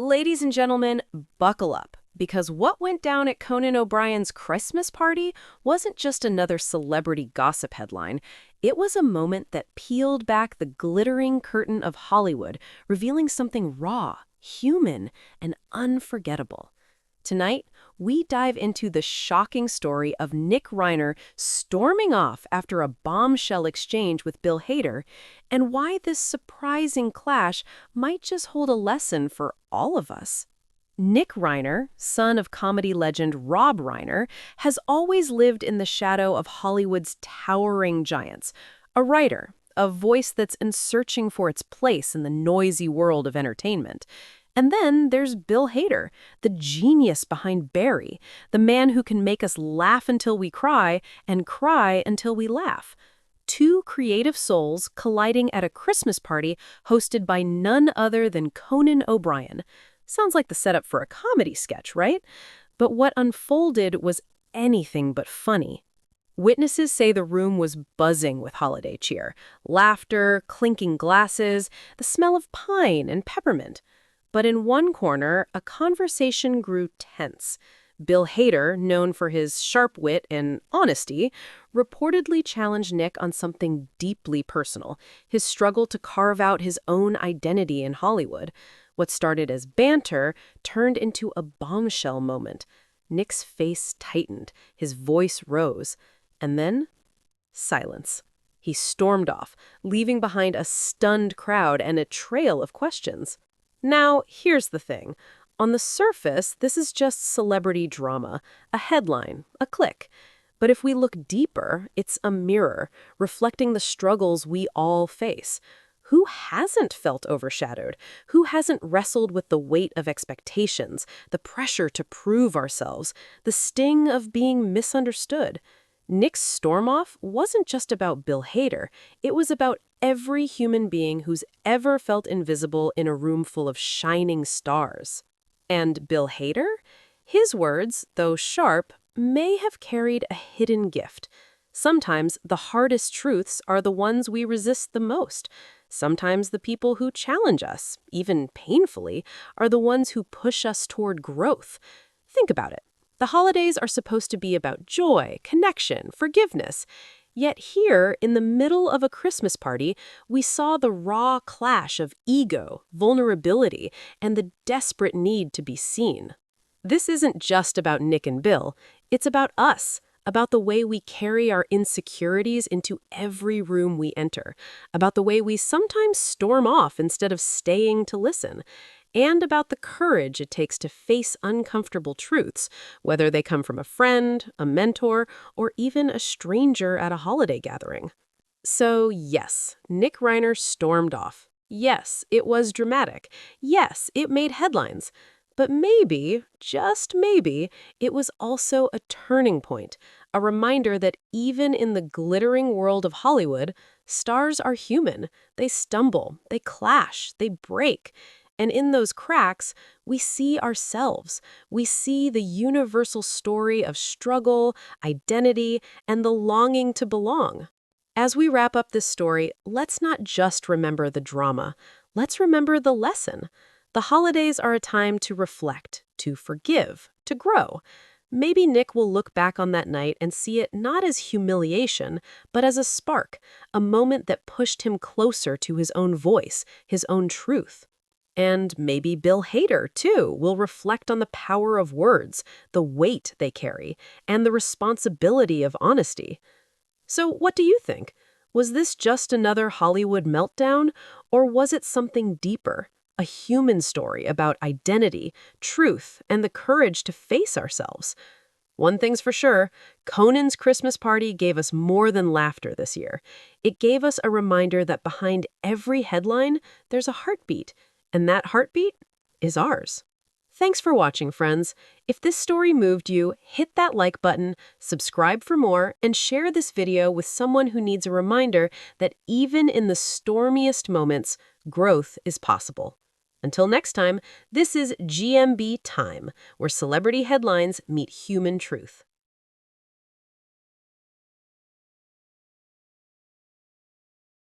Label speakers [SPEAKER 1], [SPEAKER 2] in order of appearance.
[SPEAKER 1] Ladies and gentlemen, buckle up, because what went down at Conan O'Brien's Christmas party wasn't just another celebrity gossip headline. It was a moment that peeled back the glittering curtain of Hollywood, revealing something raw, human, and unforgettable. Tonight, we dive into the shocking story of Nick Reiner storming off after a bombshell exchange with Bill Hader, and why this surprising clash might just hold a lesson for all of us. Nick Reiner, son of comedy legend Rob Reiner, has always lived in the shadow of Hollywood's towering giants. A writer, a voice that's searching for its place in the noisy world of entertainment. And then there's Bill Hader, the genius behind Barry, the man who can make us laugh until we cry and cry until we laugh. Two creative souls colliding at a Christmas party hosted by none other than Conan O'Brien. Sounds like the setup for a comedy sketch, right? But what unfolded was anything but funny. Witnesses say the room was buzzing with holiday cheer, laughter, clinking glasses, the smell of pine and peppermint. But in one corner, a conversation grew tense. Bill Hader, known for his sharp wit and honesty, reportedly challenged Nick on something deeply personal, his struggle to carve out his own identity in Hollywood. What started as banter turned into a bombshell moment. Nick's face tightened, his voice rose, and then silence. He stormed off, leaving behind a stunned crowd and a trail of questions. Now, here's the thing. On the surface, this is just celebrity drama, a headline, a click. But if we look deeper, it's a mirror, reflecting the struggles we all face. Who hasn't felt overshadowed? Who hasn't wrestled with the weight of expectations, the pressure to prove ourselves, the sting of being misunderstood? Nick's storm-off wasn't just about Bill Hader. It was about every human being who's ever felt invisible in a room full of shining stars. And Bill Hader? His words, though sharp, may have carried a hidden gift. Sometimes the hardest truths are the ones we resist the most. Sometimes the people who challenge us, even painfully, are the ones who push us toward growth. Think about it. The holidays are supposed to be about joy, connection, forgiveness. Yet here, in the middle of a Christmas party, we saw the raw clash of ego, vulnerability, and the desperate need to be seen. This isn't just about Nick and Bill. It's about us, about the way we carry our insecurities into every room we enter, about the way we sometimes storm off instead of staying to listen, and about the courage it takes to face uncomfortable truths, whether they come from a friend, a mentor, or even a stranger at a holiday gathering. So yes, Nick Reiner stormed off. Yes, it was dramatic. Yes, it made headlines. But maybe, just maybe, it was also a turning point, a reminder that even in the glittering world of Hollywood, stars are human. They stumble, they clash, they break. And in those cracks, we see ourselves. We see the universal story of struggle, identity, and the longing to belong. As we wrap up this story, let's not just remember the drama. Let's remember the lesson. The holidays are a time to reflect, to forgive, to grow. Maybe Nick will look back on that night and see it not as humiliation, but as a spark, a moment that pushed him closer to his own voice, his own truth. And maybe Bill Hader, too, will reflect on the power of words, the weight they carry, and the responsibility of honesty. So what do you think? Was this just another Hollywood meltdown, or was it something deeper? A human story about identity, truth, and the courage to face ourselves. One thing's for sure, Conan's Christmas party gave us more than laughter this year. It gave us a reminder that behind every headline, there's a heartbeat, and that heartbeat is ours. Thanks for watching, friends. If this story moved you, hit that like button, subscribe for more, and share this video with someone who needs a reminder that even in the stormiest moments, growth is possible. Until next time, this is GMB Time, where celebrity headlines meet human truth.